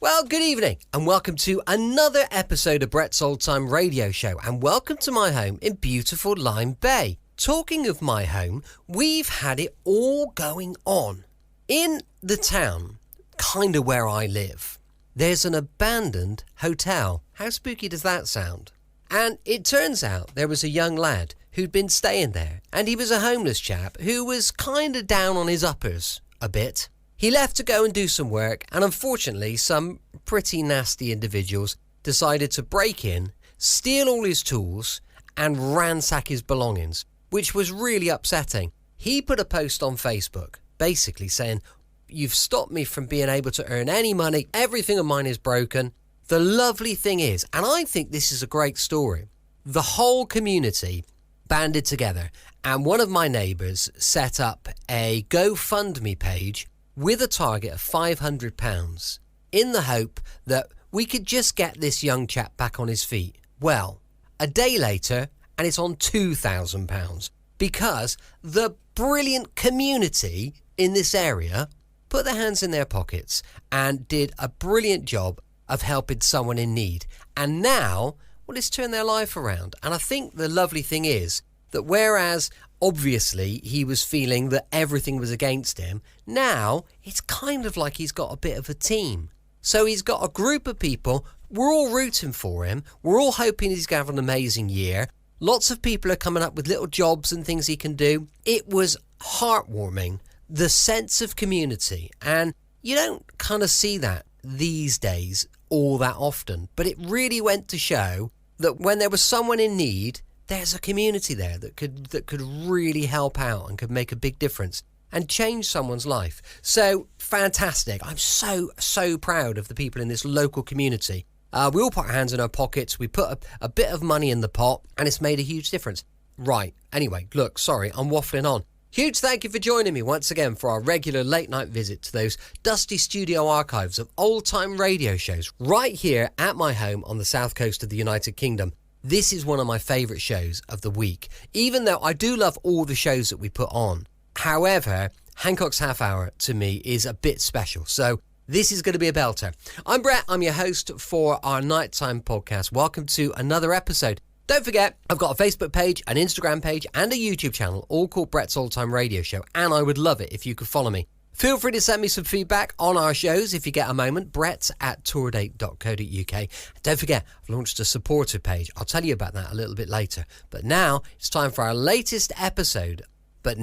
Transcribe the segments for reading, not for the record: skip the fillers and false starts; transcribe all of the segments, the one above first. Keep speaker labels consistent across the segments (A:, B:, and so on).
A: Well, good evening and welcome to another episode of Brett's Old Time Radio Show, and welcome to my home in beautiful Lyme Bay. Talking of my home, we've had it all going on. In the town, kind of where I live, there's an abandoned hotel. How spooky does that sound? And it turns out there was a young lad who'd been staying there, and he was a homeless chap who was kind of down on his uppers a bit. He left to go and do some work, and unfortunately some pretty nasty individuals decided to break in, steal all his tools and ransack his belongings, which was really upsetting. He put a post on Facebook basically saying, "You've stopped me from being able to earn any money, everything of mine is broken." The lovely thing is, and I think this is a great story, the whole community banded together and one of my neighbours set up a GoFundMe page with a target of £500 in the hope that we could just get this young chap back on his feet. Well, a day later, and it's on £2,000 because the brilliant community in this area put their hands in their pockets and did a brilliant job of helping someone in need. And now, well, it's turned their life around. And I think the lovely thing is that whereas obviously he was feeling that everything was against him, now it's kind of like he's got a bit of a team. So he's got a group of people, we're all rooting for him, we're all hoping he's going to have an amazing year. Lots of people are coming up with little jobs and things he can do. It was heartwarming, the sense of community, and you don't kind of see that these days all that often, but it really went to show that when there was someone in need, there's a community there that could really help out and could make a big difference and change someone's life. So fantastic. I'm so proud of the people in this local community. We all put our hands in our pockets, we put a bit of money in the pot, and it's made a huge difference. Right, anyway, look, sorry, I'm waffling on. Huge thank you for joining me once again for our regular late night visit to those dusty studio archives of old time radio shows right here at my home on the south coast of the United Kingdom. This is one of my favourite shows of the week, even though I do love all the shows that we put on. However, Hancock's Half Hour to me is a bit special, so this is going to be a belter. I'm Brett, I'm your host for our Nighttime podcast. Welcome to another episode. Don't forget, I've got a Facebook page, an Instagram page and a YouTube channel, all called Brett's Old Time Radio Show, and I would love it if you could follow me. Feel free to send me some feedback on our shows if you get a moment. brett@tourdate.co.uk. Don't forget, I've launched a supporter page. I'll tell you about that a little bit later. But now it's time for our latest episode. of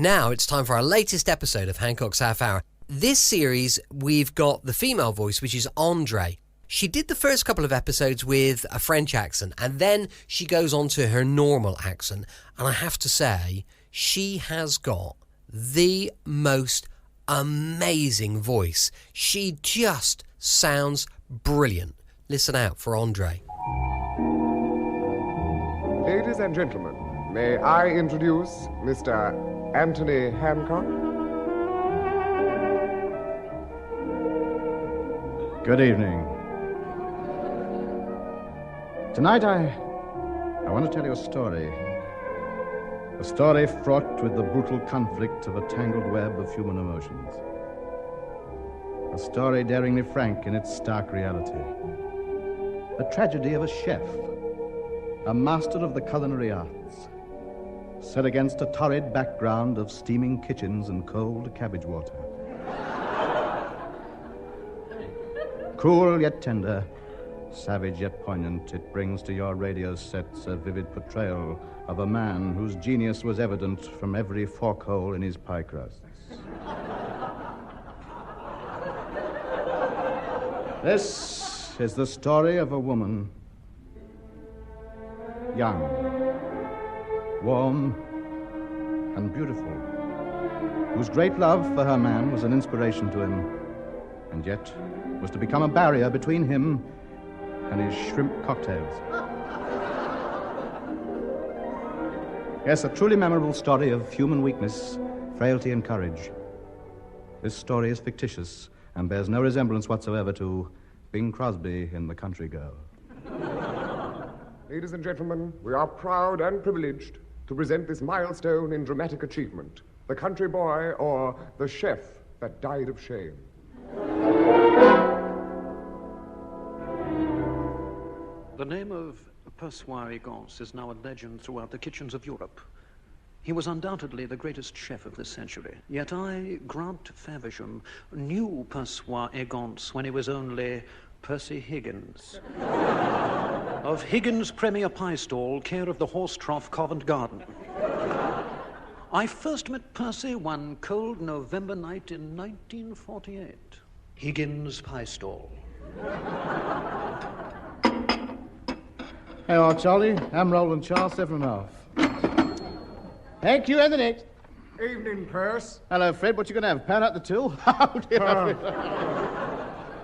A: Hancock's Half Hour. This series, we've got the female voice, which is Andre. She did the first couple of episodes with a French accent, and then she goes on to her normal accent. And I have to say, she has got the most amazing voice. She just sounds brilliant. Listen out for Andre.
B: Ladies and gentlemen, may I introduce Mr. Anthony Hancock?
C: Good evening. Tonight I want to tell you a story. A story fraught with the brutal conflict of a tangled web of human emotions. A story daringly frank in its stark reality. A tragedy of a chef, a master of the culinary arts, set against a torrid background of steaming kitchens and cold cabbage water. Cool yet tender, savage yet poignant, it brings to your radio sets a vivid portrayal of a man whose genius was evident from every fork hole in his pie crusts. This is the story of a woman, young, warm, and beautiful, whose great love for her man was an inspiration to him, and yet was to become a barrier between him and his shrimp cocktails. Yes, a truly memorable story of human weakness, frailty, and courage. This story is fictitious and bears no resemblance whatsoever to Bing Crosby in The Country Girl.
B: Ladies and gentlemen, we are proud and privileged to present this milestone in dramatic achievement, The Country Boy, or The Chef That Died of Shame.
D: The name of Persoir Egance is now a legend throughout the kitchens of Europe. He was undoubtedly the greatest chef of this century. Yet I, Grant Faversham, knew Persoir Egance when he was only Percy Higgins. Of Higgins' Premier Pie Stall, care of the Horse Trough, Covent Garden. I first met Percy one cold November night in 1948. Higgins' Pie Stall.
C: Hey, Charlie. I'm Roland Charles, 7.5. Thank you, and the next.
B: Evening, Perce.
C: Hello, Fred. What you gonna have? Pound out the till? Oh, dear.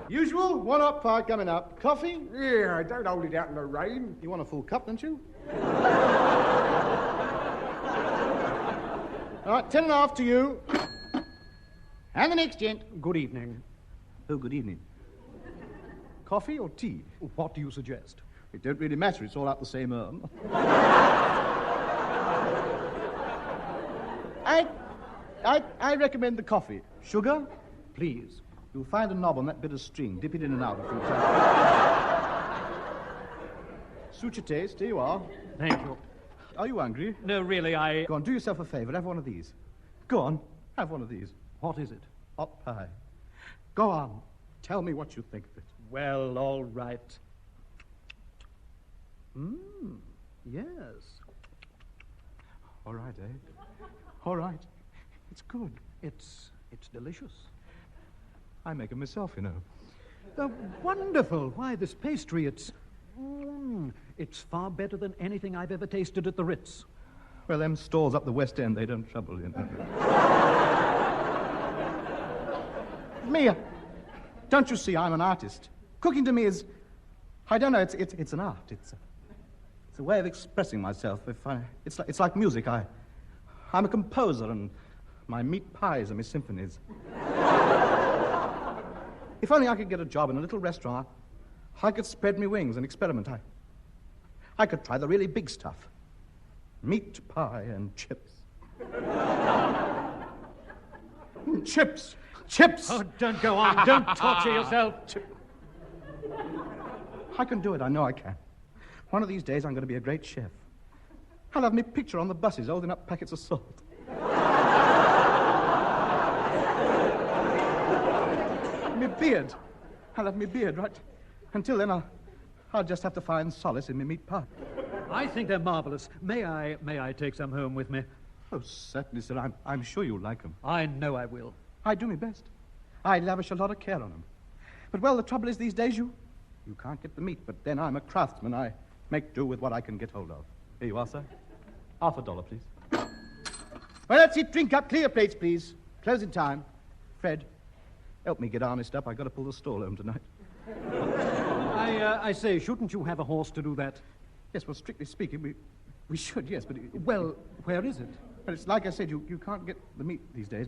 C: Usual, 1 up pie coming up. Coffee?
B: Yeah, don't hold it out in the rain.
C: You want a full cup, don't you? All right, 10.5 to you. And the next gent.
E: Good evening.
C: Oh, good evening. Coffee or tea?
E: What do you suggest?
C: It don't really matter. It's all out the same urn. I recommend the coffee. Sugar?
E: Please.
C: You'll find a knob on that bit of string. Dip it in and out a few times. Suit your taste. Here you are.
E: Thank you.
C: Are you hungry?
E: No, really,
C: Go on, do yourself a favor. Have one of these. Go on, have one of these.
E: What is it?
C: Hot pie. Go on. Tell me what you think of it.
E: Well, all right. Yes.
C: All right, eh? All right. It's good.
E: It's delicious.
C: I make it myself, you know.
E: Wonderful. Why, this pastry, it's far better than anything I've ever tasted at the Ritz.
C: Well, them stalls up the West End, they don't trouble, you know. Me, don't you see I'm an artist? Cooking to me is, I don't know, it's an art. It's a way of expressing myself. It's like music. I'm a composer, and my meat pies are my symphonies. If only I could get a job in a little restaurant, I could spread my wings and experiment. I could try the really big stuff. Meat pie and chips. Chips! Chips!
E: Oh, don't go on. Don't torture yourself.
C: I can do it. I know I can. One of these days, I'm going to be a great chef. I'll have my picture on the buses holding up packets of salt. My beard. I'll have my beard, right? Until then, I'll just have to find solace in my meat pie.
E: I think they're marvelous. May I take some home with me?
C: Oh, certainly, sir. I'm sure you'll like them.
E: I know I will.
C: I do my best. I lavish a lot of care on them. But, well, the trouble is these days you can't get the meat, but then I'm a craftsman. I make do with what I can get hold of. Here you are, sir. $50, please. Well, that's it. Drink up. Clear plates, please. Closing time. Fred, help me get harnessed up. I've got to pull the stall home tonight.
E: I say, shouldn't you have a horse to do that?
C: Yes, well, strictly speaking, we should, yes, but...
E: Well, where is it?
C: Well, it's like I said, you can't get the meat these days.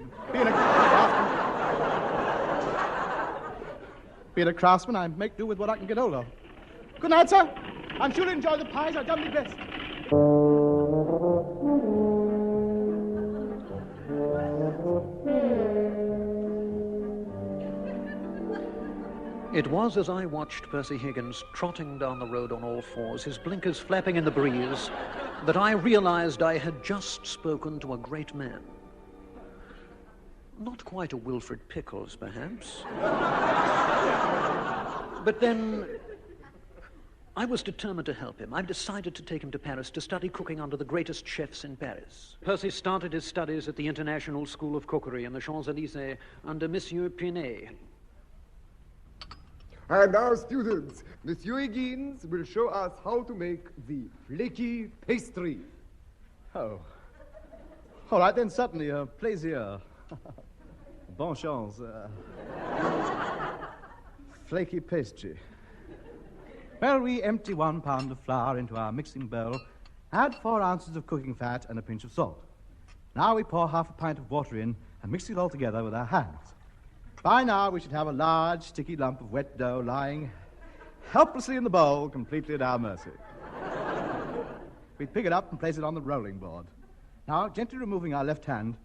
C: Being a craftsman, I make do with what I can get hold of. Good night, sir. I'm sure to enjoy the pies. I've done my best.
D: It was as I watched Percy Higgins trotting down the road on all fours, his blinkers flapping in the breeze, that I realized I had just spoken to a great man. Not quite a Wilfred Pickles, perhaps. But then I was determined to help him. I've decided to take him to Paris to study cooking under the greatest chefs in Paris. Percy started his studies at the International School of Cookery in the Champs-Élysées under Monsieur Pinet.
B: And our students, Monsieur Higgins will show us how to make the flaky pastry.
C: Oh. All right, then, certainly, plaisir. Bon chance. Flaky pastry. Well, we empty 1 pound of flour into our mixing bowl, add 4 ounces of cooking fat and a pinch of salt. Now we pour half a pint of water in and mix it all together with our hands. By now, we should have a large, sticky lump of wet dough lying helplessly in the bowl, completely at our mercy. We pick it up and place it on the rolling board. Now, gently removing our left hand,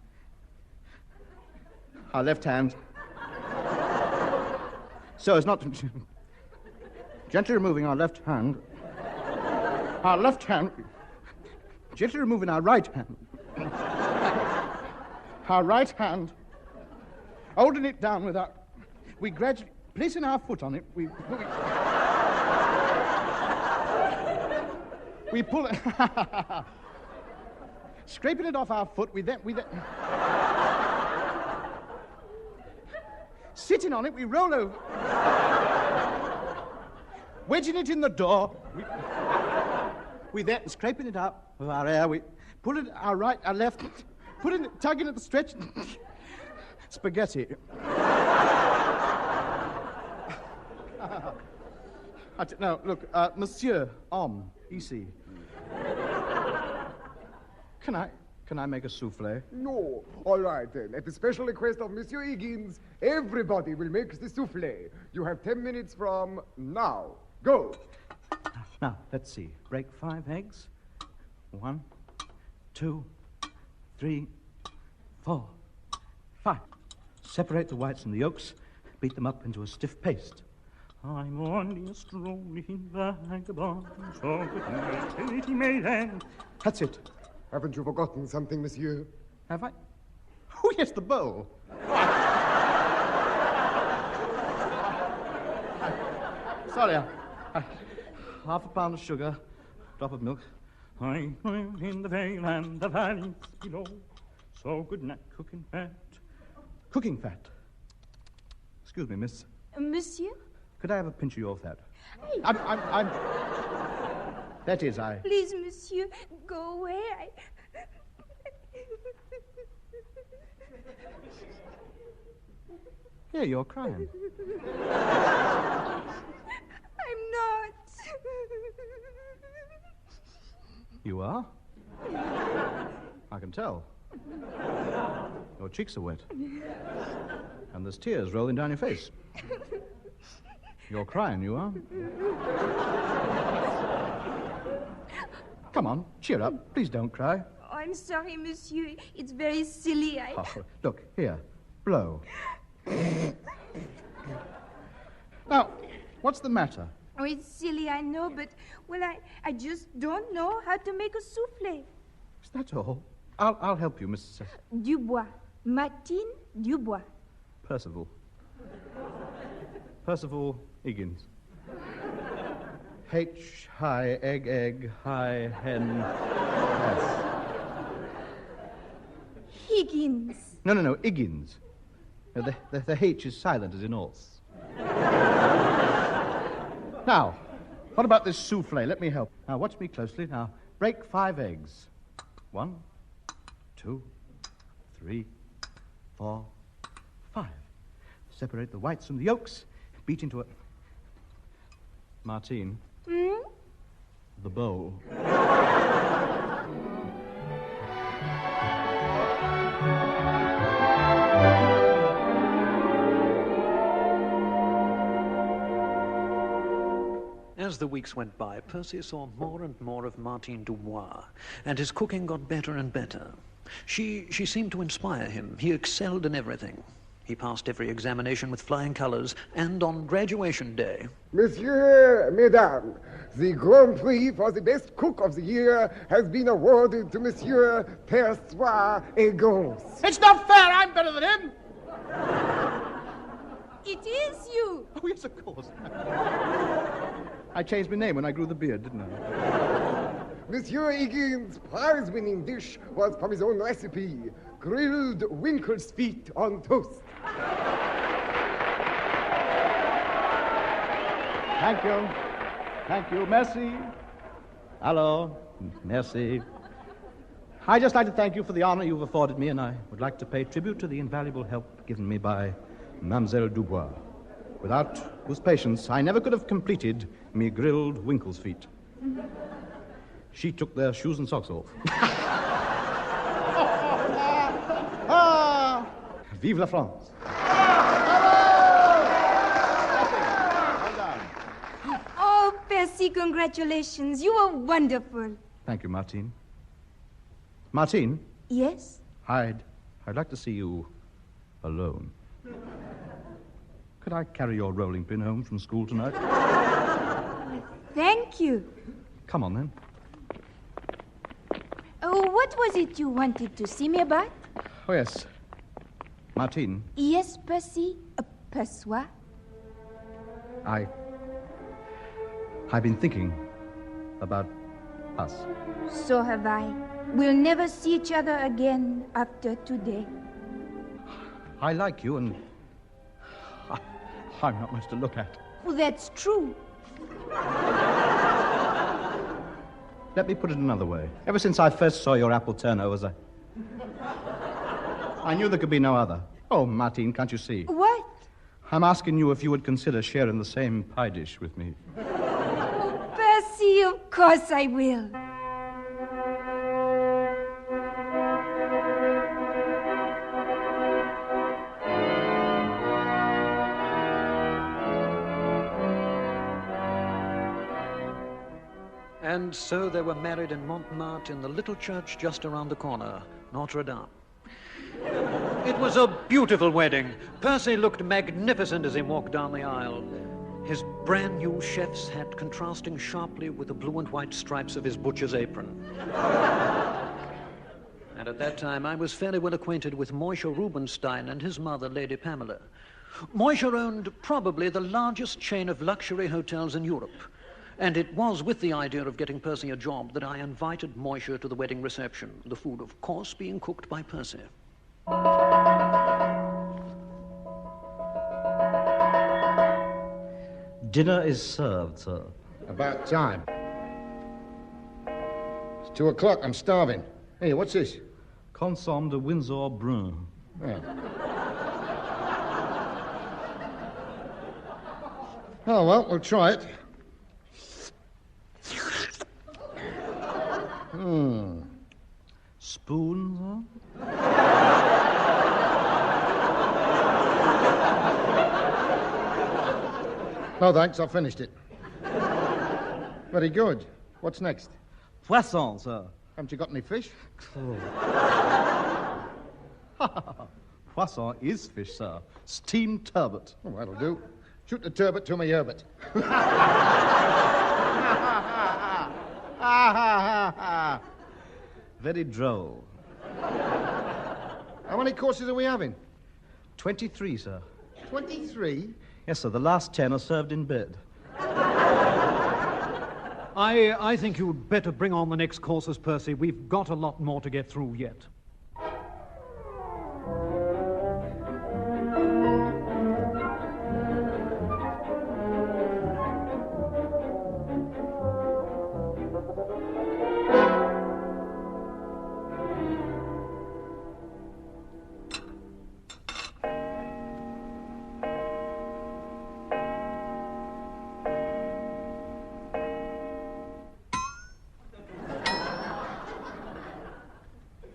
C: so as not to... Gently removing our left hand Our left hand, gently removing our right hand. Our right hand, holding it down with our... We gradually, placing our foot on it, we pull it... Scraping it off our foot, we then... Sitting on it, we roll over. Wedging it in the door, we then, scraping it up with our hair, we put it our left, putting it, tugging at the stretch, spaghetti. No, look, Monsieur, ici. Can I make a souffle?
B: No. All right, then. At the special request of Monsieur Higgins, everybody will make the souffle. You have 10 minutes from now. Go.
C: Now, let's see. Break 5 eggs. 1, 2, 3, 4, 5. Separate the whites from the yolks. Beat them up into a stiff paste. I'm only a strolling vagabond. That's it.
B: Haven't you forgotten something, monsieur?
C: Have I? Oh, yes, the bowl. Sorry, half a pound of sugar, drop of milk. I live in the vale and the valleys below. So good night, cooking fat. Cooking fat. Excuse me, miss.
F: Monsieur?
C: Could I have a pinch of your fat?
F: Hey.
C: I'm... That is, I...
F: Please, monsieur, go away.
C: Yeah, you're crying.
F: I'm not.
C: You are? I can tell. Your cheeks are wet. And there's tears rolling down your face. You're crying, you are? Come on, cheer up. Please don't cry.
F: Oh, I'm sorry, monsieur. It's very silly.
C: Oh, look, here. Blow. Now, what's the matter?
F: Oh, it's silly, I know, but, well, I just don't know how to make a souffle.
C: Is that all? I'll help you, Mrs.
F: Dubois. Martine Dubois.
C: Percival. Percival Higgins. H, high, egg, high, hen, S.
F: Higgins.
C: No, Higgins. The H is silent as in horse. Now, what about this souffle? Let me help. Now, watch me closely. Now, break 5 eggs. 1, 2, 3, 4, 5. Separate the whites from the yolks. Beat into a... Martine. The bowl.
D: As the weeks went by, Percy saw more and more of Martine Dubois, and his cooking got better and better. She seemed to inspire him. He excelled in everything. He passed every examination with flying colors, and on graduation day...
B: Monsieur, Mesdames, the Grand Prix for the best cook of the year has been awarded to Monsieur Persois Higgins.
C: It's not fair! I'm better than him!
F: It is you.
C: Oh, yes, of course. I changed my name when I grew the beard, didn't I?
B: Monsieur Higgins' prize-winning dish was from his own recipe, grilled Winkle's feet on toast.
C: Thank you. Merci. Hello. Merci. I'd just like to thank you for the honor you've afforded me, and I would like to pay tribute to the invaluable help given me by Mademoiselle Dubois, without whose patience I never could have completed me grilled Winkle's feet. She took their shoes and socks off. Vive la France.
F: Oh, Percy, congratulations. You are wonderful.
C: Thank you, Martine. Martine?
F: Yes?
C: I'd like to see you alone. Could I carry your rolling pin home from school tonight?
F: Thank you.
C: Come on, then.
F: What was it you wanted to see me about?
C: Oh, yes. Martine,
F: Yes, Percy. Perçois.
C: I've been thinking about us.
F: So have I. We'll never see each other again after today.
C: I like you, and I'm not much to look at.
F: Well, that's true.
C: Let me put it another way. Ever since I first saw your apple turnovers, I knew there could be no other. Oh, Martine, can't you see?
F: What?
C: I'm asking you if you would consider sharing the same pie dish with me.
F: Percy, of course I will.
D: And so they were married in Montmartre in the little church just around the corner, Notre Dame. It was a beautiful wedding. Percy looked magnificent as he walked down the aisle. His brand new chef's hat contrasting sharply with the blue and white stripes of his butcher's apron. And at that time, I was fairly well acquainted with Moishe Rubinstein and his mother, Lady Pamela. Moishe owned probably the largest chain of luxury hotels in Europe. And it was with the idea of getting Percy a job that I invited Moishe to the wedding reception, the food, of course, being cooked by Percy.
C: Dinner is served, sir.
B: About time. It's 2 o'clock. I'm starving. Hey, what's this?
C: Consomme de Windsor Brun.
B: Yeah. Oh, well, we'll try it.
C: Spoon, sir?
B: No, thanks. I finished it. Very good. What's next?
C: Poisson, sir.
B: Haven't you got any fish?
C: Poisson is fish, sir. Steamed turbot.
B: Oh, that'll do. Shoot the turbot to my yerbot.
C: Very droll.
B: How many courses are we having?
C: 23, sir.
B: 23?
C: Yes, sir. The last 10 are served in bed.
E: I think you'd better bring on the next courses, Percy. We've got a lot more to get through yet.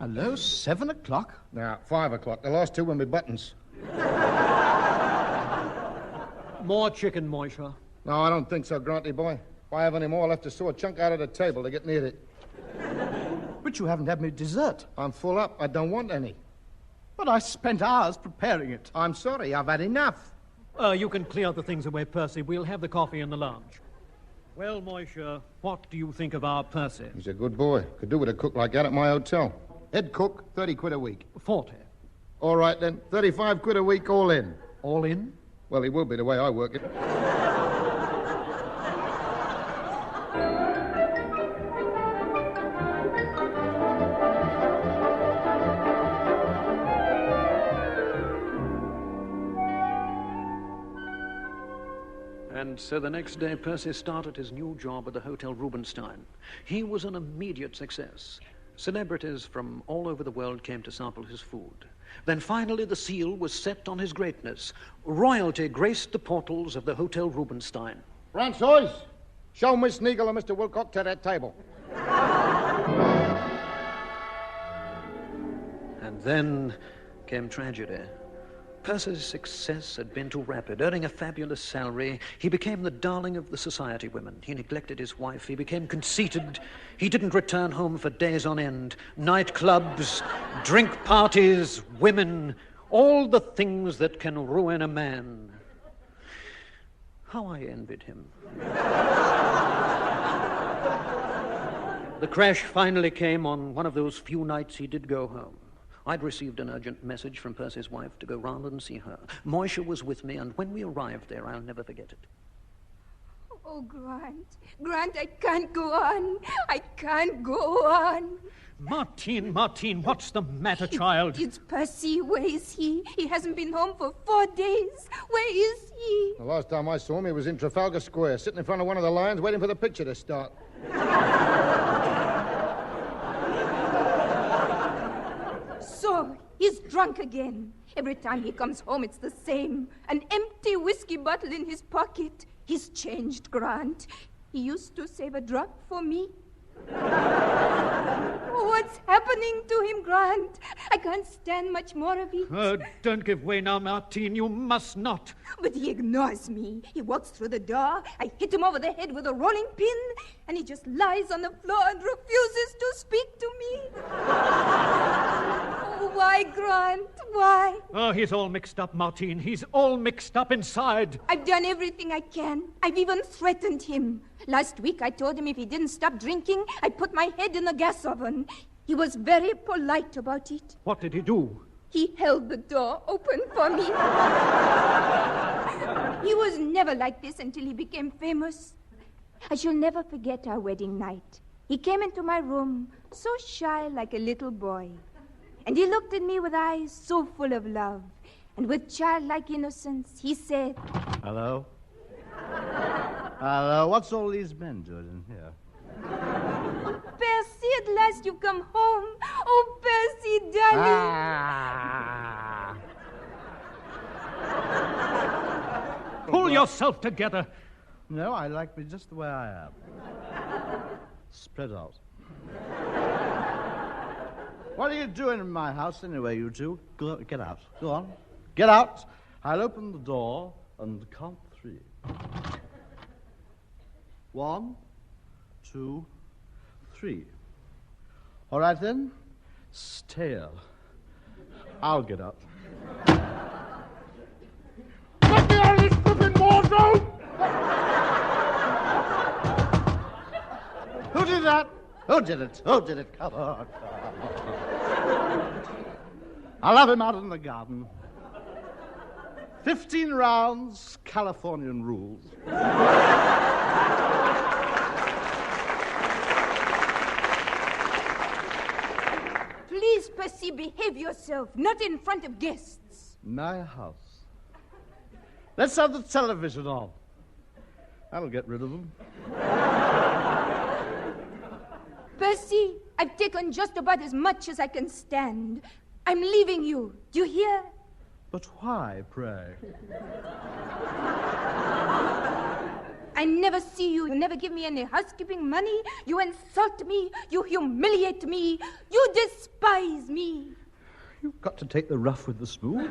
C: Hello, 7 o'clock?
B: Now, 5 o'clock. The last two were my buttons.
E: More chicken, Moishe.
B: No, I don't think so, Granty boy. If I have any more, I'll have to saw a chunk out of the table to get near it.
C: But you haven't had me dessert.
B: I'm full up. I don't want any.
C: But I spent hours preparing it.
B: I'm sorry. I've had enough.
E: You can clear the things away, Percy. We'll have the coffee in the lounge. Well, Moishe, what do you think of our Percy?
B: He's a good boy. Could do with a cook like that at my hotel. Head cook, 30 quid a week.
E: 40.
B: All right, then. 35 quid a week all in.
E: All in?
B: Well, he will be the way I work it.
D: And so the next day, Percy started his new job at the Hotel Rubinstein. He was an immediate success. Celebrities from all over the world came to sample his food. Then finally the seal was set on his greatness. Royalty graced the portals of the Hotel Rubinstein.
B: Francois, show Miss Neagle and Mr. Wilcock to that table.
D: And then came tragedy. Percy's success had been too rapid. Earning a fabulous salary, he became the darling of the society women. He neglected his wife. He became conceited. He didn't return home for days on end. Nightclubs, drink parties, women, all the things that can ruin a man. How I envied him. The crash finally came on one of those few nights he did go home. I'd received an urgent message from Percy's wife to go round and see her. Moisha was with me, and when we arrived there, I'll never forget it.
F: Oh, Grant. Grant, I can't go on. I can't go on.
E: Martine, what's the matter, child?
F: It's Percy. Where is he? He hasn't been home for 4 days. Where is he?
C: The last time I saw him, he was in Trafalgar Square, sitting in front of one of the lions, waiting for the picture to start.
F: So, he's drunk again. Every time he comes home, it's the same. An empty whiskey bottle in his pocket. He's changed, Grant. He used to save a drop for me. What's happening to him, Grant? I can't stand much more of it.
E: Oh, don't give way now, Martine. You must not.
F: But he ignores me. He walks through the door. I hit him over the head with a rolling pin, and he just lies on the floor and refuses to speak to me. Oh, why, Grant? Why?
E: Oh, he's all mixed up, Martine. He's all mixed up inside.
F: I've done everything I can. I've even threatened him. Last week, I told him if he didn't stop drinking, I'd put my head in the gas oven. He was very polite about it.
E: What did he do?
F: He held the door open for me. He was never like this until he became famous. I shall never forget our wedding night. He came into my room, so shy like a little boy. And he looked at me with eyes so full of love. And with childlike innocence, he said,
C: Hello? Hello? What's all these men doing in here?
F: Percy, at last you've come home. Oh, Percy, darling.
E: Pull yourself together.
C: No, I like me just the way I am. Spread out. What are you doing in my house anyway, you two? Get out. Go on. Get out. I'll open the door and count 3. 1, 2, 3. All right, then. Stale. I'll get up. Let me out of this flipping wardrobe! Who did that? Who did it? Who did it? Come on. I'll have him out in the garden. 15 rounds, Californian rules.
F: Please, Percy, behave yourself, not in front of guests.
C: My house. Let's have the television on. That'll get rid of them.
F: Percy, I've taken just about as much as I can stand. I'm leaving you. Do you hear?
C: But why, pray?
F: I never see you. You never give me any housekeeping money. You insult me. You humiliate me. You despise me.
C: You've got to take the rough with the smooth.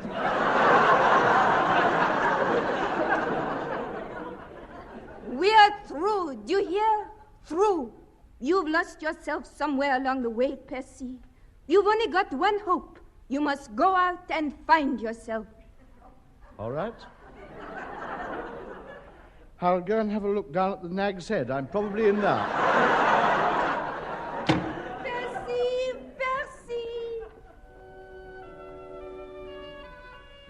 F: We're through. Do you hear? Through. You've lost yourself somewhere along the way, Percy. You've only got one hope. You must go out and find yourself.
C: All right. I'll go and have a look down at the Nag's Head. I'm probably in now.
F: Percy! Percy!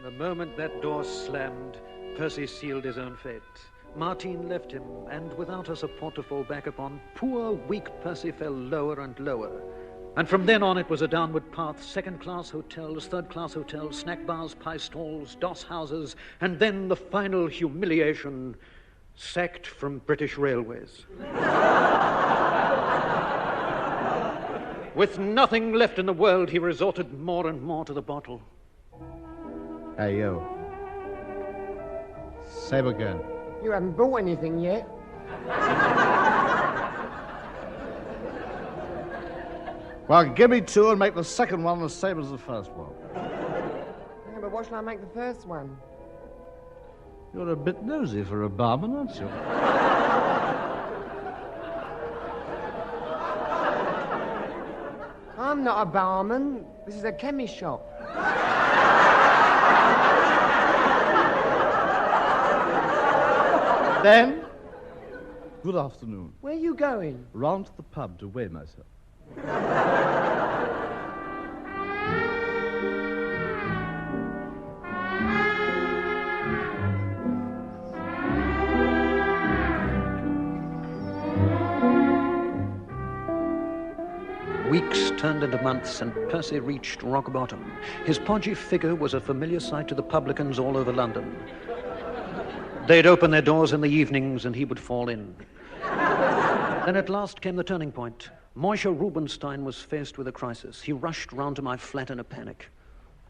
D: The moment that door slammed, Percy sealed his own fate. Martine left him, and without a support to fall back upon, poor, weak Percy fell lower and lower. And from then on, it was a downward path, second-class hotels, third-class hotels, snack bars, pie stalls, doss houses, and then the final humiliation, sacked from British Railways. With nothing left in the world, he resorted more and more to the bottle.
C: Hey, you. Sabre gun.
B: You haven't bought anything yet.
C: Well, give me 2 and make the second one the same as the first one.
B: Yeah, but what shall I make the first one?
C: You're a bit nosy for a barman, aren't you?
B: I'm not a barman. This is a chemist shop.
C: Then, Good afternoon.
G: Where are you going?
C: Round to the pub to weigh myself.
D: Weeks turned into months, and Percy reached rock bottom. His podgy figure was a familiar sight to the publicans all over London. They'd open their doors in the evenings, and he would fall in. Then at last came the turning point. Moishe Rubinstein was faced with a crisis. He rushed round to my flat in a panic.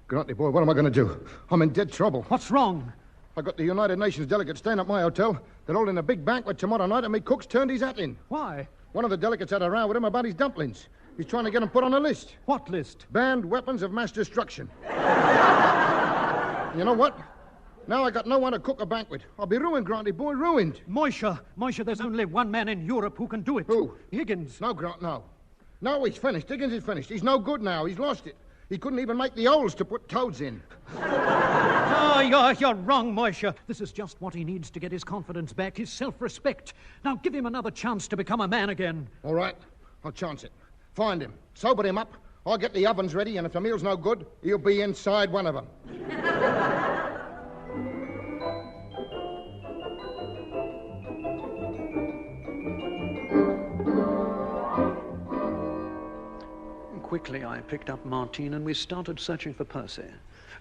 B: Granty boy, what am I going to do? I'm in dead trouble.
E: What's wrong?
B: I got the United Nations delegates staying at my hotel. They're holding a big banquet tomorrow night, and me cook's turned his hat in.
E: Why?
B: One of the delegates had a row with him about his dumplings. He's trying to get them put on a list.
E: What list?
B: Banned weapons of mass destruction. You know what? Now I got no one to cook a banquet. I'll be ruined, Granty boy, ruined.
E: Moishe, there's only one man in Europe who can do it.
B: Who?
E: Higgins.
B: No, Grant, no. No, he's finished. Higgins is finished. He's no good now. He's lost it. He couldn't even make the holes to put toads in.
E: Oh, you're wrong, Moishe. This is just what he needs to get his confidence back, his self-respect. Now give him another chance to become a man again.
B: All right, I'll chance it. Find him. Sober him up. I'll get the ovens ready, and if the meal's no good, he'll be inside one of them.
D: Quickly, I picked up Martine, and we started searching for Percy.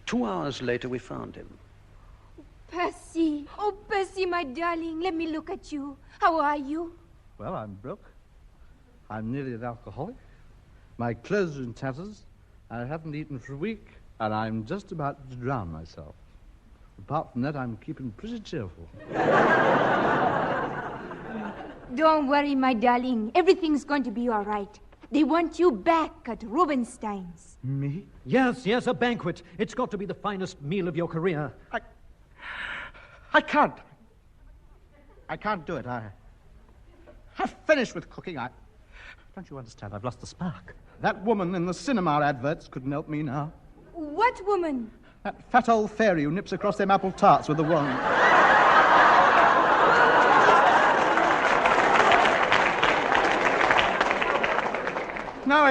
D: 2 hours later, we found him.
F: Percy. Oh, Percy, my darling. Let me look at you. How are you?
C: Well, I'm broke. I'm nearly an alcoholic. My clothes are in tatters. I haven't eaten for a week, and I'm just about to drown myself. Apart from that, I'm keeping pretty cheerful.
F: Don't worry, my darling. Everything's going to be all right. They want you back at Rubinstein's.
C: Me?
E: Yes, a banquet. It's got to be the finest meal of your career.
C: I can't. I can't do it. I've finished with cooking. Don't you understand? I've lost the spark. That woman in the cinema adverts couldn't help me now.
F: What woman?
C: That fat old fairy who nips across them apple tarts with a wand. No,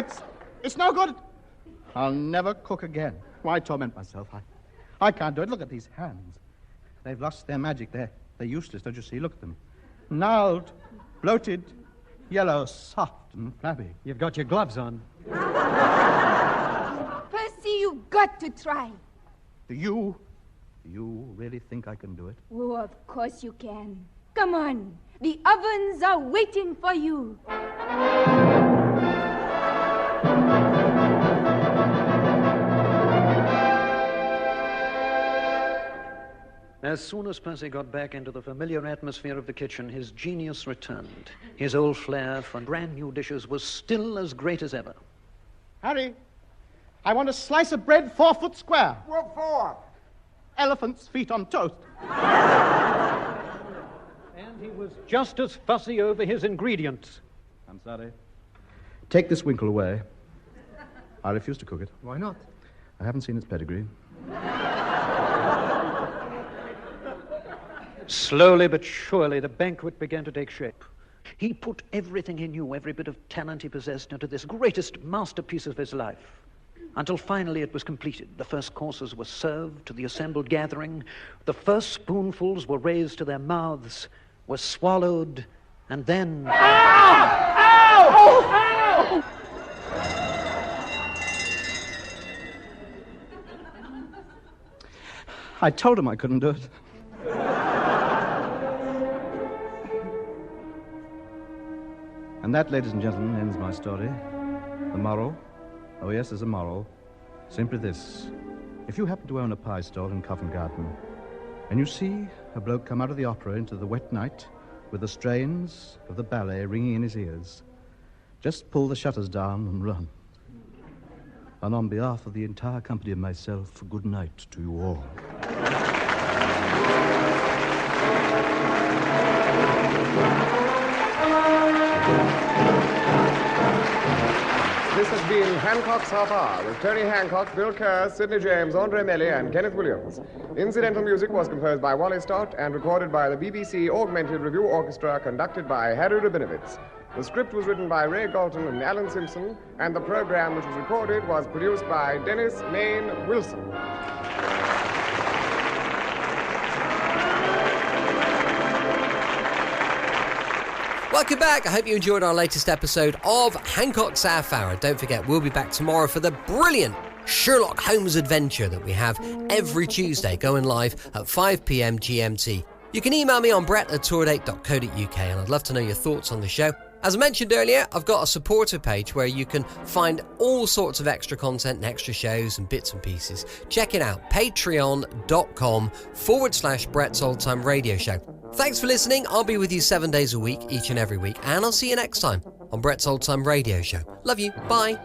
C: it's no good. I'll never cook again. Why torment myself? I can't do it. Look at these hands. They've lost their magic. They're useless, don't you see? Look at them. Gnarled, bloated, yellow, soft and flabby.
E: You've got your gloves on.
F: Percy, you've got to try.
C: Do you really think I can do it?
F: Oh, of course you can. Come on. The ovens are waiting for you.
D: As soon as Percy got back into the familiar atmosphere of the kitchen, his genius returned. His old flair for brand new dishes was still as great as ever.
C: Harry, I want a slice of bread 4 foot square.
B: What for?
C: Elephant's feet on toast.
E: And he was just as fussy over his ingredients.
C: I'm sorry. Take this winkle away. I refuse to cook it.
B: Why not?
C: I haven't seen its pedigree.
D: Slowly but surely, the banquet began to take shape. He put everything he knew, every bit of talent he possessed, into this greatest masterpiece of his life, until finally it was completed. The first courses were served to the assembled gathering. The first spoonfuls were raised to their mouths, were swallowed, and then...
C: Ow! Ow! Ow! I told him I couldn't do it. And that, ladies and gentlemen, ends my story. The moral? Oh, yes, there's a moral. Simply this. If you happen to own a pie stall in Covent Garden, and you see a bloke come out of the opera into the wet night with the strains of the ballet ringing in his ears, just pull the shutters down and run. And on behalf of the entire company and myself, good night to you all.
B: This has been Hancock's Half-Hour with Tony Hancock, Bill Kerr, Sidney James, Andre Melly, and Kenneth Williams. Incidental music was composed by Wally Stott and recorded by the BBC Augmented Review Orchestra, conducted by Harry Rabinowitz. The script was written by Ray Galton and Alan Simpson, and the program which was recorded was produced by Dennis Main Wilson.
A: Welcome back. I hope you enjoyed our latest episode of Hancock's Half-Hour. Don't forget, we'll be back tomorrow for the brilliant Sherlock Holmes adventure that we have every Tuesday, going live at 5 p.m. GMT. You can email me on brett@tourdate.co.uk, and I'd love to know your thoughts on the show. As I mentioned earlier, I've got a supporter page where you can find all sorts of extra content and extra shows and bits and pieces. Check it out, patreon.com/Brett's Old Time Radio Show. Thanks for listening. I'll be with you 7 days a week, each and every week, and I'll see you next time on Brett's Old Time Radio Show. Love you. Bye.